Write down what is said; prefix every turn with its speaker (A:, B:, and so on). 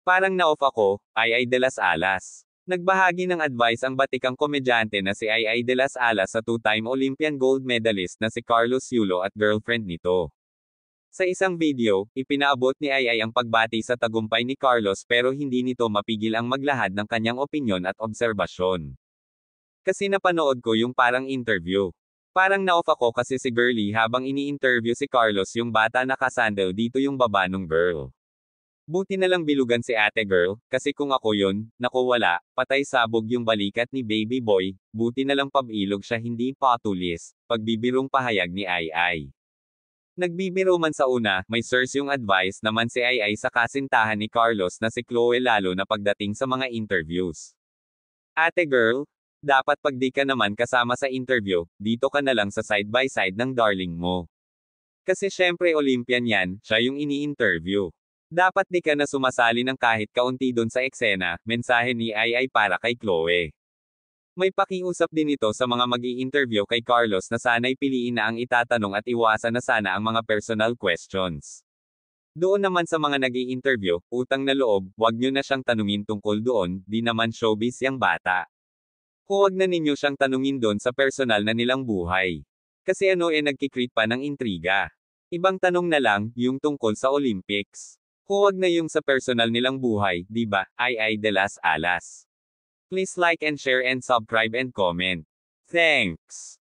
A: Parang na-off ako, Ai de las Alas. Nagbahagi ng advice ang batikang komedyante na si Ai de las Alas sa two-time Olympian gold medalist na si Carlos Yulo at girlfriend nito. Sa isang video, ipinaabot ni Ai ang pagbati sa tagumpay ni Carlos pero hindi nito mapigil ang maglahad ng kanyang opinyon at obserbasyon. Kasi napanood ko yung parang interview. Parang na-off ako kasi si Girlie habang ini-interview si Carlos yung bata nakasandal dito yung baba nung girl. Buti na lang bilugan si ate girl, kasi kung ako yun, naku wala, patay sabog yung balikat ni baby boy, buti na lang pabilog siya hindi patulis, pagbibirong pahayag ni Ai. Nagbibiro man sa una, may source yung advice naman si Ai sa kasintahan ni Carlos na si Chloe lalo na pagdating sa mga interviews. Ate girl, dapat pag di ka naman kasama sa interview, dito ka na lang sa side by side ng darling mo. Kasi syempre Olympian yan, siya yung ini-interview. Dapat di ka na sumasali ng kahit kaunti doon sa eksena, mensahe ni Ai para kay Chloe. May pakiusap din ito sa mga mag-i-interview kay Carlos na sana'y piliin na ang itatanong at iwasan na sana ang mga personal questions. Doon naman sa mga nag-i-interview, utang na loob, wag nyo na siyang tanungin tungkol doon, di naman showbiz yang bata. Huwag na ninyo siyang tanungin doon sa personal na nilang buhay. Kasi nagkikreate pa ng intriga. Ibang tanong na lang, yung tungkol sa Olympics. Huwag na yung sa personal nilang buhay, di ba, Ai de las Alas. Please like and share and subscribe and comment. Thanks!